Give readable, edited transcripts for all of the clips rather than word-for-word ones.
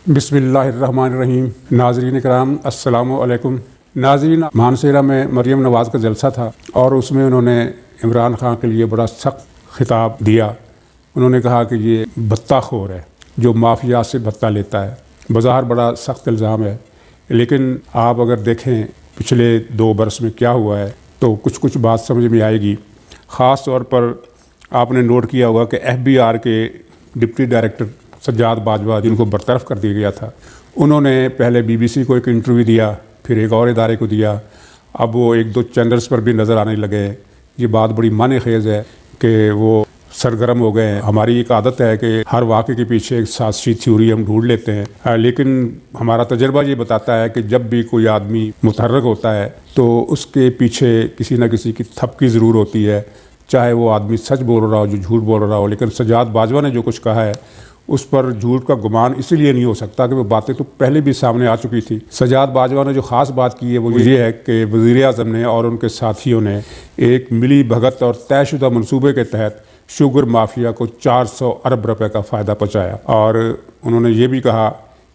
बिस्मिल्लाहिर्रहमानिर्रहीम। नाज़रीन कराम अस्सलामु अलैकुम। नाज़रीन, मानसेरा में मरीम नवाज़ का जलसा था और उसमें उन्होंने इमरान खान के लिए बड़ा सख्त खिताब दिया। उन्होंने कहा कि ये भत्ताखोर है जो माफिया से भत्ता लेता है। बज़ाहिर बड़ा सख्त इल्ज़ाम है, लेकिन आप अगर देखें पिछले 2 बरस में क्या हुआ है तो कुछ कुछ बात समझ में आएगी। ख़ास तौर पर आपने नोट किया होगा कि FBR के डिप्टी डायरेक्टर सज्जाद बाजवा, जिनको बरतरफ कर दिया गया था, उन्होंने पहले BBC को एक इंटरव्यू दिया, फिर एक और इदारे को दिया, अब वो 1-2 चैनल्स पर भी नज़र आने लगे। ये बात बड़ी माने-खेज़ है कि वो सरगर्म हो गए हैं। हमारी एक आदत है कि हर वाक़े के पीछे एक साज़िशी थ्योरी हम ढूंढ लेते हैं, लेकिन हमारा तजर्बा ये बताता है कि जब भी कोई आदमी मुतहर्रिक होता है तो उसके पीछे किसी न किसी की थपकी ज़रूर होती है, चाहे वो आदमी सच बोल रहा हो, जो झूठ बोल रहा हो। लेकिन सज्जाद बाजवा ने जो कुछ कहा है उस पर झूठ का गुमान इसलिए नहीं हो सकता कि वो बातें तो पहले भी सामने आ चुकी थी। सज्जाद बाजवा ने जो ख़ास बात की है वो ये है कि वज़ीर-ए-आज़म ने और उनके साथियों ने एक मिली भगत और तयशुदा मनसूबे के तहत शुगर माफिया को 400 अरब रुपए का फ़ायदा पहुँचाया। और उन्होंने ये भी कहा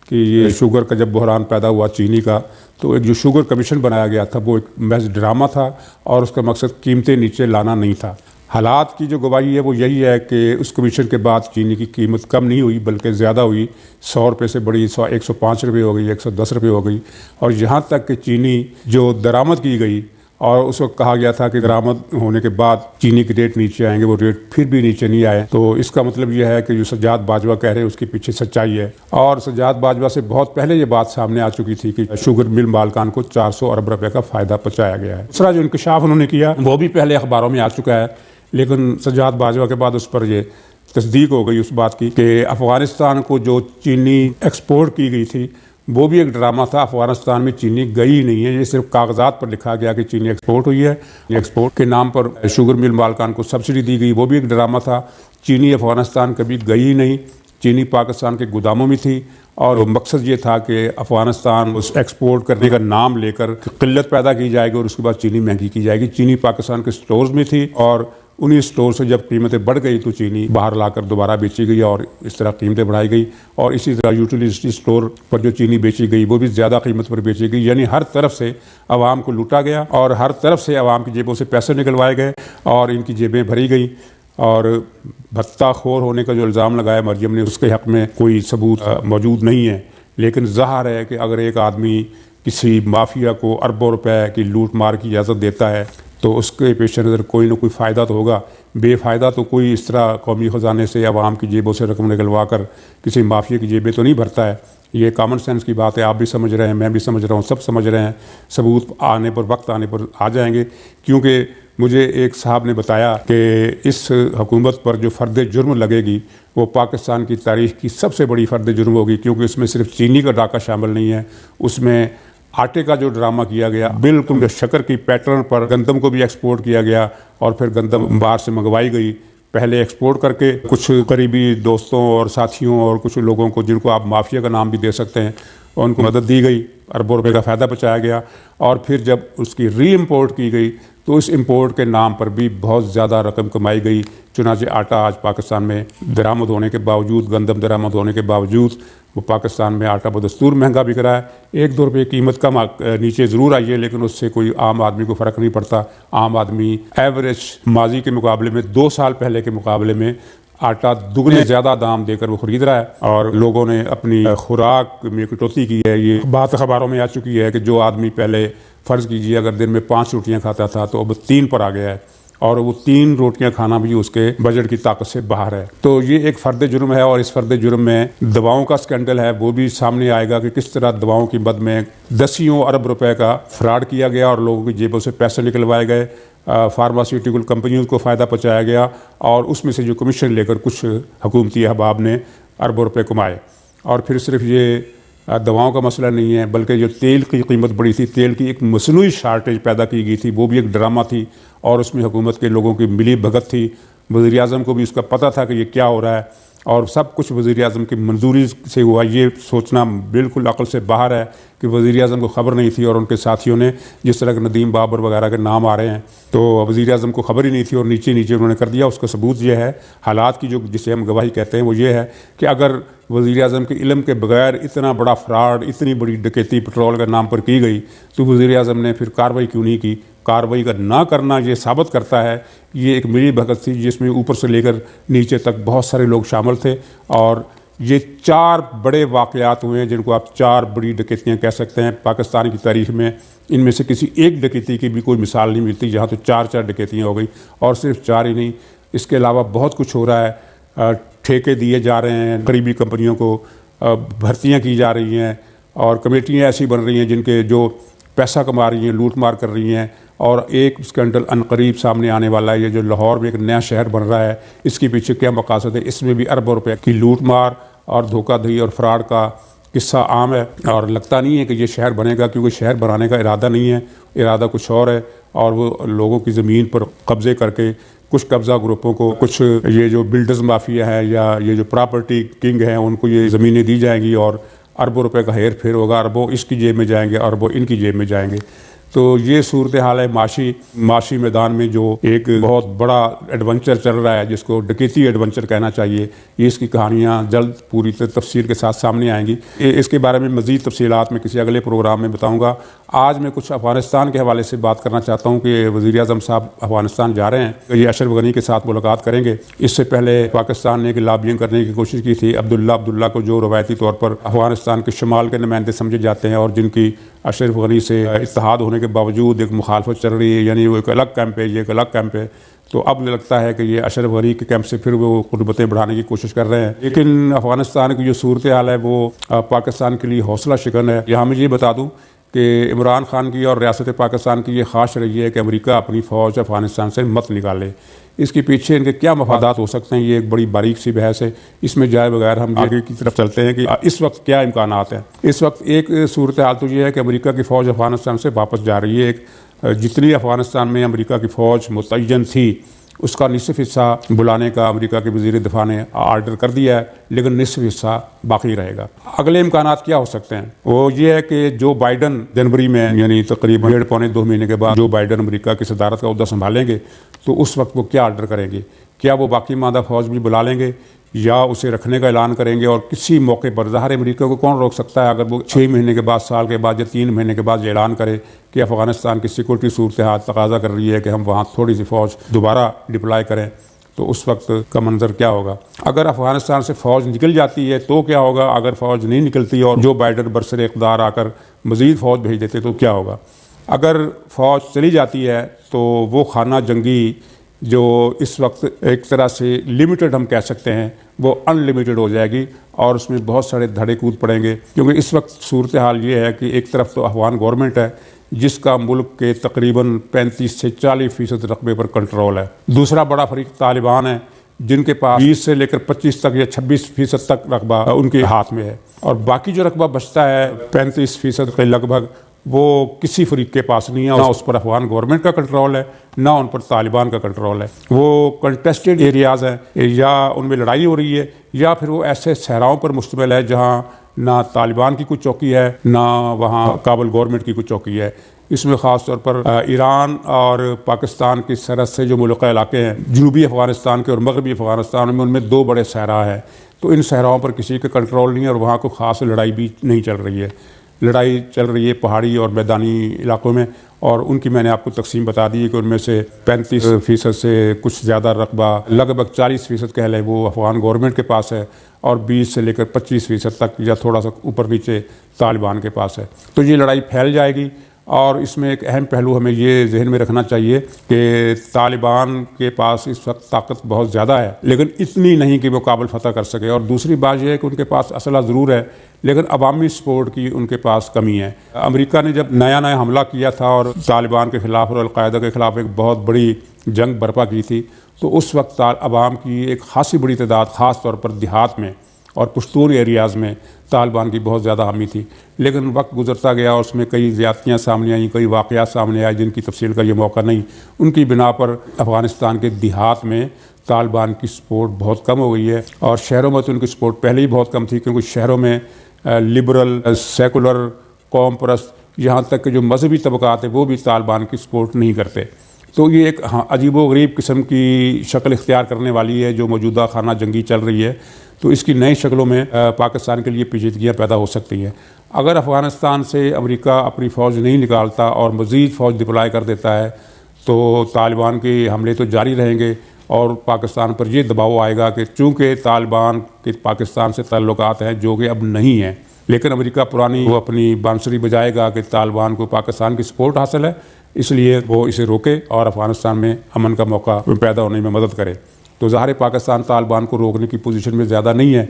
कि ये शुगर का जब बहरान पैदा हुआ चीनी का, तो एक जो शुगर कमीशन बनाया गया था वो एक महज ड्रामा था और उसका मकसद कीमतें नीचे लाना नहीं था। हालात की जो गवाही है वो यही है कि उस कमीशन के बाद चीनी की कीमत कम नहीं हुई बल्कि ज़्यादा हुई। 100 रुपये से बड़ी 105 रुपये हो गई, 110 रुपये हो गई। और यहाँ तक कि चीनी जो दरामद की गई, और उस वक्त कहा गया था कि दरामद होने के बाद चीनी के रेट नीचे आएंगे, वो रेट फिर भी नीचे नहीं आए। तो इसका मतलब यह है कि जो सज्जाद बाजवा कह रहे हैं उसके पीछे सच्चाई है। और सज्जाद बाजवा से बहुत पहले ये बात सामने आ चुकी थी कि शुगर मिल मालकान को 400 अरब रुपए का फ़ायदा पहुँचाया गया है। दूसरा जो इंकशाफ उन्होंने किया वो भी पहले अखबारों में आ चुका है, लेकिन सज्जाद बाजवा के बाद उस पर ये तस्दीक हो गई उस बात की कि अफ़गानिस्तान को जो चीनी एक्सपोर्ट की गई थी वो भी एक ड्रामा था। अफ़गानिस्तान में चीनी गई ही नहीं है, ये सिर्फ कागजात पर लिखा गया कि चीनी एक्सपोर्ट हुई है। एक्सपोर्ट के नाम पर शुगर मिल मालकान को सब्सिडी दी गई, वो भी एक ड्रामा था। चीनी अफ़गानिस्तान कभी गई ही नहीं, चीनी पाकिस्तान के गोदामों में थी और मकसद ये था कि अफ़गानिस्तान उस एक्सपोर्ट करने का नाम लेकर किल्लत पैदा की जाएगी और उसके बाद चीनी महंगी की जाएगी। चीनी पाकिस्तान के स्टोर्स में थी और उन्हीं स्टोर से जब कीमतें बढ़ गई तो चीनी बाहर लाकर दोबारा बेची गई और इस तरह कीमतें बढ़ाई गई। और इसी तरह यूटिलिटी स्टोर पर जो चीनी बेची गई वो भी ज़्यादा कीमत पर बेची गई। यानी हर तरफ से आवाम को लूटा गया और हर तरफ से आवाम की जेबों से पैसे निकलवाए गए और इनकी जेबें भरी गई। और भत्ताखोर होने का जो इल्ज़ाम लगाया मरियम ने, उसके हक़ में कोई सबूत मौजूद नहीं है। लेकिन ज़ाहिर है कि अगर एक आदमी किसी माफिया को अरबों रुपए की लूट मार की इजाज़त देता है तो उसके पेश नज़र कोई ना कोई फ़ायदा तो होगा। बेफ़ायदा तो कोई इस तरह कौमी ख़जाने से आवाम की जेबों से रकम निकलवा कर किसी माफिया की जेबें तो नहीं भरता है। ये कॉमन सेंस की बात है, आप भी समझ रहे हैं, मैं भी समझ रहा हूँ, सब समझ रहे हैं। सबूत आने पर, वक्त आने पर आ जाएंगे। क्योंकि मुझे एक साहब ने बताया कि इस हुकूमत पर जो फ़र्द जुर्म लगेगी वो पाकिस्तान की तारीख़ की सबसे बड़ी फ़र्द जुर्म होगी, क्योंकि उसमें सिर्फ चीनी का डाका शामिल नहीं है, उसमें आटे का जो ड्रामा किया गया, बिल्कुल शक्कर की पैटर्न पर गंदम को भी एक्सपोर्ट किया गया और फिर गंदम बाहर से मंगवाई गई। पहले एक्सपोर्ट करके कुछ करीबी दोस्तों और साथियों और कुछ लोगों को, जिनको आप माफिया का नाम भी दे सकते हैं, उनको मदद दी गई, अरबों रुपए का फ़ायदा पहुँचाया गया। और फिर जब उसकी री इम्पोर्ट की गई तो इस इम्पोर्ट के नाम पर भी बहुत ज़्यादा रकम कमाई गई। चुनांचे आटा आज पाकिस्तान में दरामद होने के बावजूद, गंदम दरामद होने के बावजूद, वो पाकिस्तान में आटा बदस्तूर महंगा बिक रहा है। 1-2 रुपये कीमत कम नीचे ज़रूर आई है, लेकिन उससे कोई आम आदमी को फ़र्क नहीं पड़ता। आम आदमी एवरेज माजी के मुकाबले में 2 साल पहले के मुकाबले में आटा दुगने ज़्यादा दाम देकर वो ख़रीद रहा है और लोगों ने अपनी खुराक में कटौती की है। ये बात अखबारों में आ चुकी है कि जो आदमी पहले फ़र्ज़ कीजिए अगर दिन में 5 रोटियाँ खाता था तो अब 3 पर आ गया है और वो 3 रोटियां खाना भी उसके बजट की ताकत से बाहर है। तो ये एक फ़र्द जुर्म है और इस फ़र्द जुर्म में दवाओं का स्कैंडल है, वो भी सामने आएगा कि किस तरह दवाओं की मद में दसियों अरब रुपए का फ्रॉड किया गया और लोगों की जेबों से पैसे निकलवाए गए। फार्मास्यूटिकल कंपनियों को फ़ायदा पहुँचाया गया और उसमें से जो कमीशन लेकर कुछ हुकूमती अहबाब ने अरबों रुपये कमाए। और फिर सिर्फ ये दवाओं का मसला नहीं है, बल्कि जो तेल की कीमत बढ़ी थी, तेल की एक मसनूई शार्टेज पैदा की गई थी, वो भी एक ड्रामा थी और उसमें हुकूमत के लोगों की मिली भगत थी। वज़ीर-ए-आज़म को भी उसका पता था कि ये क्या हो रहा है और सब कुछ वज़ीर-ए-आज़म की मंजूरी से हुआ। ये सोचना बिल्कुल अक़ल से बाहर है कि वज़ीर-ए-आज़म को ख़बर नहीं थी और उनके साथियों ने, जिस तरह के नदीम बाबर वगैरह के नाम आ रहे हैं, तो वज़ीर-ए-आज़म को ख़बर ही नहीं थी और नीचे नीचे उन्होंने कर दिया। उसका सबूत ये है, हालात की जो जिसे हम गवाही कहते हैं, वो ये है कि अगर वज़ीर-ए-आज़म के इल्म के बगैर इतना बड़ा फ्रॉड, इतनी बड़ी डकैती पेट्रोल के नाम पर की गई, तो वज़ीर-ए-आज़म ने फिर कार्रवाई क्यों नहीं की? कार्रवाई का ना करना ये साबित करता है ये एक मिली भगत थी जिसमें ऊपर से लेकर नीचे तक बहुत सारे लोग शामिल थे। और ये 4 बड़े वाक़यात हुए हैं जिनको आप 4 बड़ी डकैतियाँ कह सकते हैं पाकिस्तान की तारीख़ में। इनमें से किसी एक डकैती की भी कोई मिसाल नहीं मिलती, जहाँ तो 4 डकैतियाँ हो गई। और सिर्फ 4 ही नहीं, इसके अलावा बहुत कुछ हो रहा है। ठेके दिए जा रहे हैं करीबी कंपनियों को, भर्तियाँ की जा रही हैं और कमेटियाँ ऐसी बन रही हैं जिनके जो पैसा कमा रही हैं, लूट मार कर रही हैं। और एक स्कैंडल अनकरीब सामने आने वाला है, ये जो लाहौर में एक नया शहर बन रहा है, इसके पीछे क्या मकसद है? इसमें भी अरबों रुपए की लूट मार और धोखाधड़ी और फ्रॉड का किस्सा आम है। और लगता नहीं है कि ये शहर बनेगा, क्योंकि शहर बनाने का इरादा नहीं है, इरादा कुछ और है। और वो लोगों की ज़मीन पर कब्ज़े करके कुछ कब्ज़ा ग्रुपों को, कुछ ये जो बिल्डर्स माफिया है या ये जो प्रॉपर्टी किंग हैं, उनको ये ज़मीनें दी जाएंगी और अरबों रुपए का हेर फेर होगा। अरबों इसकी जेब में जाएंगे, अरबों इनकी जेब में जाएंगे। तो ये सूरत हाल है माशी मैदान में, जो एक बहुत बड़ा एडवेंचर चल रहा है, जिसको डकैती एडवेंचर कहना चाहिए। ये इसकी कहानियाँ जल्द पूरी तफसील के साथ सामने आएंगी। इसके बारे में मज़ीद तफसीलात में किसी अगले प्रोग्राम में बताऊँगा। आज मैं कुछ अफ़गानिस्तान के हवाले से बात करना चाहता हूँ कि वज़ीर-ए-आज़म साहब अफ़गानिस्तान जा रहे हैं, ये अशरफ गनी के साथ मुलाकात करेंगे। इससे पहले पाकिस्तान ने लॉबिंग करने की कोशिश की थी अब्दुल्ला को, जो रवायती तौर पर अफ़गानिस्तान के शुमाल के नुमाइंदे समझे जाते हैं और जिनकी अशरफ गनी से इत्तेहाद होने के बावजूद एक मुखालफत चल रही है, यानी वो एक अलग कैंप है, ये एक अलग कैंप है। तो अब लगता है कि ये अशरफ गनी के कैंप से फिर वो क़ुर्बतें बढ़ाने की कोशिश कर रहे हैं। लेकिन अफ़गानिस्तान की जो सूरत हाल है वो पाकिस्तान के लिए हौसला शिकन है। यहाँ मैं ये बता दूँ कि इमरान खान की और रियासत पाकिस्तान की ये ख्वाहिश रही है कि अमेरिका अपनी फ़ौज अफ़गानिस्तान से मत निकाले। इसके पीछे इनके क्या मफादात हो सकते हैं, ये एक बड़ी बारीक सी बहस है। इसमें जाए बगैर हम आगे की तरफ चलते हैं कि इस वक्त क्या इम्कानात हैं। इस वक्त एक सूरत हाल तो ये है कि अमेरिका की फ़ौज अफ़गानिस्तान से वापस जा रही है। जितनी अफ़गानिस्तान में अमेरिका की फ़ौज मुतय्यन थी, उसका निसफ़ हिस्सा बुलाने का अमेरिका के वज़ीर दिफ़ा ने आर्डर कर दिया है, लेकिन निसफ़ हिस्सा बाकी रहेगा। अगले इम्कानात क्या हो सकते हैं? वो ये है कि जो बाइडन जनवरी में, यानी तकरीबन 1.5-2 महीने के बाद जो बाइडन अमेरिका की सदारत का ओहदा संभालेंगे, तो उस वक्त वो क्या आर्डर करेंगे? क्या वो बाकी मादा फ़ौज भी बुला लेंगे या उसे रखने का ऐलान करेंगे? और किसी मौके पर ज़ाहिर अमेरिका को कौन रोक सकता है, अगर वो 6 महीने के बाद, साल के बाद या 3 महीने के बाद ऐलान करे कि अफ़गानिस्तान की सिक्योरिटी सूरत हाल तकाजा कर रही है कि हम वहाँ थोड़ी सी फ़ौज दोबारा डिप्लॉय करें, तो उस वक्त का मंजर क्या होगा? अगर अफ़गानिस्तान से फ़ौज निकल जाती है तो क्या होगा? अगर फ़ौज नहीं निकलती और जो बाइडन बरसर इक़्तिदार आकर मज़ीद फ़ौज भेज देते तो क्या होगा? अगर फ़ौज चली जाती है तो वो खाना जंगी जो इस वक्त एक तरह से लिमिटेड हम कह सकते हैं, वो अनलिमिटेड हो जाएगी और उसमें बहुत सारे धड़े कूद पड़ेंगे। क्योंकि इस वक्त सूरत हाल ये है कि एक तरफ तो अफ़गान गवर्नमेंट है जिसका मुल्क के तकरीबन 35 से 40% रकबे पर कंट्रोल है। दूसरा बड़ा फरीक तालिबान है जिनके पास 20 से लेकर 25 तक या 26% तक रकबा उनके हाथ में है। और बाकी जो रकबा बचता है 35% के लगभग, वो किसी फरीक के पास नहीं है। ना उस पर अफ़गान गवर्नमेंट का कंट्रोल है, ना उन पर तालिबान का कंट्रोल है। वो कंटेस्टेड एरियाज़ हैं, या उनमें लड़ाई हो रही है, या फिर वो ऐसे सहराओं पर मुश्तमिल है जहाँ ना तालिबान की कुछ चौकी है, ना वहाँ काबुल गवर्नमेंट की कुछ चौकी है। इसमें ख़ास तौर पर ईरान और पाकिस्तान की सरहद से जो मुल्का इलाके हैं, जनूबी अफ़गानिस्तान के और मगरबी अफ़गानिस्तान में, उनमें 2 बड़े सहरा हैं। तो इन सहराओं पर किसी का कंट्रोल नहीं है और वहाँ कोई ख़ास लड़ाई भी नहीं चल रही है। लड़ाई चल रही है पहाड़ी और मैदानी इलाकों में, और उनकी मैंने आपको तकसीम बता दी है कि उनमें से 35% से कुछ ज़्यादा रकबा, लगभग 40% कह लें, वो अफ़गान गवर्नमेंट के पास है और 20 से लेकर 25% तक या थोड़ा सा ऊपर नीचे तालिबान के पास है। तो ये लड़ाई फैल जाएगी। और इसमें एक अहम पहलू हमें ये जहन में रखना चाहिए कि तालिबान के पास इस वक्त ताकत बहुत ज़्यादा है, लेकिन इतनी नहीं कि वो काबुल फतह कर सके। और दूसरी बात यह है कि उनके पास असला ज़रूर है, लेकिन अवामी सपोर्ट की उनके पास कमी है। अमेरिका ने जब नया हमला किया था और तालिबान के ख़िलाफ़ और अलकायदा के ख़िलाफ़ एक बहुत बड़ी जंग बर्पा की थी, तो उस वक्त अवाम की एक खासी बड़ी तादाद, ख़ास तौर पर देहात में और पश्तून एरियाज़ में तालिबान की बहुत ज़्यादा हामी थी। लेकिन वक्त गुजरता गया और उसमें कई ज़्यादतियाँ सामने आईं, कई वाक़यात सामने आए जिनकी तफसील का ये मौका नहीं। उनकी बिना पर अफ़गानिस्तान के देहात में तालिबान की सपोर्ट बहुत कम हो गई है। और शहरों में तो उनकी सपोर्ट पहले ही बहुत कम थी, क्योंकि शहरों में लिबरल, सेकुलर, कौम परस्त, यहाँ तक कि जो मजहबी तबकात है वो भी तालिबान की सपोर्ट नहीं करते। तो ये एक अजीबो-गरीब किस्म की शक्ल इख्तियार करने वाली है जो मौजूदा खाना जंगी चल रही है। तो इसकी नई शक्लों में पाकिस्तान के लिए पेचीदगियाँ पैदा हो सकती हैं। अगर अफ़गानिस्तान से अमेरिका अपनी फ़ौज नहीं निकालता और मज़ीद फ़ौज डिप्लॉय कर देता है तो तालिबान के हमले तो जारी रहेंगे और पाकिस्तान पर यह दबाव आएगा कि चूँकि तालिबान के पाकिस्तान से ताल्लुकात हैं जो कि अब नहीं हैं, लेकिन अमेरिका पुरानी वो अपनी बांसुरी बजाएगा कि तालिबान को पाकिस्तान की सपोर्ट हासिल है, इसलिए वो इसे रोके और अफ़गानिस्तान में अमन का मौका पैदा होने में मदद करे। तो ज़ाहिर पाकिस्तान तालिबान को रोकने की पोजीशन में ज़्यादा नहीं है,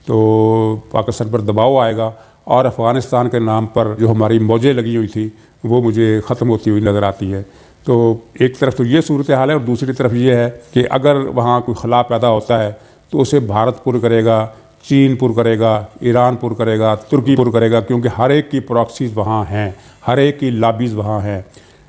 तो पाकिस्तान पर दबाव आएगा और अफ़गानिस्तान के नाम पर जो हमारी मौजें लगी हुई थी वो मुझे ख़त्म होती हुई नज़र आती है। तो एक तरफ तो ये सूरत हाल है और दूसरी तरफ ये है कि अगर वहाँ कोई खला पैदा होता है तो उसे भारत पुर करेगा, चीन पुर करेगा, ईरान पुर करेगा, तुर्की पुर करेगा, क्योंकि हर एक की प्रॉक्सीज़ वहाँ हैं, हर एक की लॉबीज़ वहाँ हैं।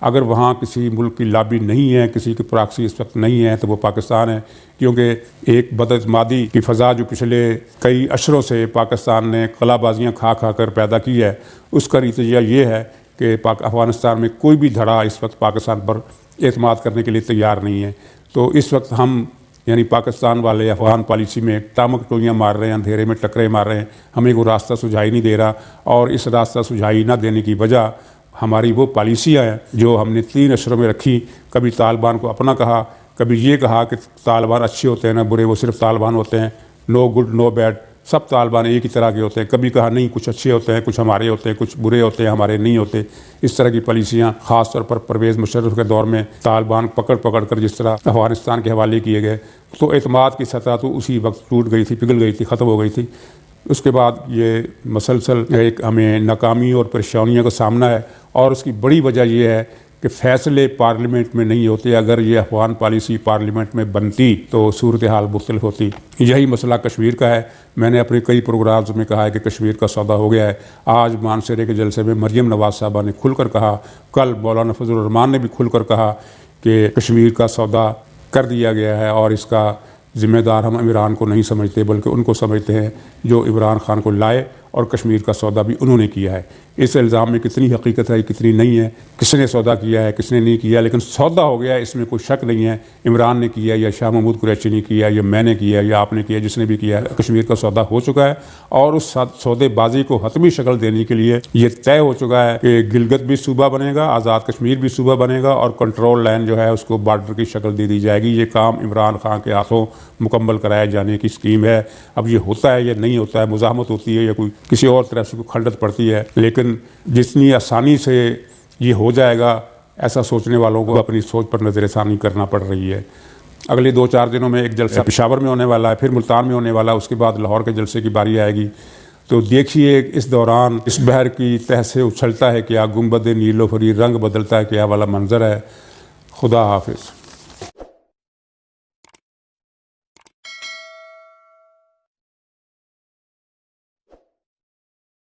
अगर वहाँ किसी मुल्क की लॉबी नहीं है, किसी की प्रॉक्सी इस वक्त नहीं है, तो वो पाकिस्तान है। क्योंकि एक बदअज़मादी की फ़ज़ा जो पिछले कई अशरों से पाकिस्तान ने कलाबाजियाँ खा खा कर पैदा की है, उसका नतीजा ये है कि अफ़गानिस्तान में कोई भी धड़ा इस वक्त पाकिस्तान पर एतमाद करने के लिए तैयार नहीं है। तो इस वक्त हम यानी पाकिस्तान वाले अफ़गान पॉलिसी में टामक टोलियाँ मार रहे हैं, अंधेरे में टकरे मार रहे हैं, हमें कोई रास्ता सुझाई नहीं दे रहा। और इस रास्ता सुझाई ना देने की वजह हमारी वो पॉलिसियाँ हैं जो हमने 3 अशरों में रखी। कभी तालिबान को अपना कहा, कभी ये कहा कि तालिबान अच्छे होते हैं ना बुरे, वो सिर्फ तालिबान होते हैं, नो गुड नो बैड, सब तालिबान एक ही तरह के होते हैं। कभी कहा नहीं कुछ अच्छे होते हैं, कुछ हमारे होते हैं, कुछ बुरे होते हैं, हमारे नहीं होते। इस तरह की पॉलिसियाँ ख़ास तौर पर परवेज़ मुशर्रफ के दौर में तालिबान पकड़ पकड़ कर जिस तरह अफ़गानिस्तान के हवाले किए गए, तो एतमाद की सतह तो उसी वक्त टूट गई थी, पिघल गई थी, ख़त्म हो गई थी। उसके बाद ये मसलसल एक हमें नाकामी और परेशानियों का सामना है और उसकी बड़ी वजह यह है कि फ़ैसले पार्लियामेंट में नहीं होते। अगर ये अफ़गान पॉलिसी पार्लियामेंट में बनती तो सूरत हाल मुख्तलिफ होती। यही मसला कश्मीर का है। मैंने अपने कई प्रोग्राम्स में कहा है कि कश्मीर का सौदा हो गया है। आज मानसरे के जलसे में मरियम नवाज़ साहबा ने खुलकर कहा, कल मौलाना फजलुर रहमान ने भी खुलकर कहा कि कश्मीर का सौदा कर दिया गया है और इसका ज़िम्मेदार हम इमरान को नहीं समझते बल्कि उनको समझते हैं जो इमरान खान को लाए, और कश्मीर का सौदा भी उन्होंने किया है। इस इल्ज़ाम में कितनी हकीकत है कितनी नहीं है, किसने सौदा किया है किसने नहीं किया, लेकिन सौदा हो गया है, इसमें कोई शक नहीं है। इमरान ने किया या शाह महमूद कुरैशी ने किया या मैंने किया या आपने किया, जिसने भी किया है, कश्मीर का सौदा हो चुका है। और उस सौदेबाजी को हतमी शक्ल देने के लिए ये तय हो चुका है कि गिलगित भी सूबा बनेगा, आज़ाद कश्मीर भी सूबा बनेगा और कंट्रोल लाइन जो है उसको बॉर्डर की शक्ल दे दी जाएगी। ये काम इमरान खान के हाथों मुकम्मल कराए जाने की स्कीम है। अब ये होता है या नहीं होता है, मुज़ाहमत होती है या कोई किसी और तरफ से कोई खंडत पड़ती है, लेकिन जितनी आसानी से ये हो जाएगा ऐसा सोचने वालों को अपनी सोच पर नज़रसानी करना पड़ रही है। अगले 2-4 दिनों में एक जलसा पेशावर में होने वाला है, फिर मुल्तान में होने वाला है, उसके बाद लाहौर के जलसे की बारी आएगी। तो देखिए इस दौरान इस बहर की तह से उछलता है क्या, गुंबद नीलोफरी रंग बदलता है क्या वाला मंजर है। खुदा हाफिज़।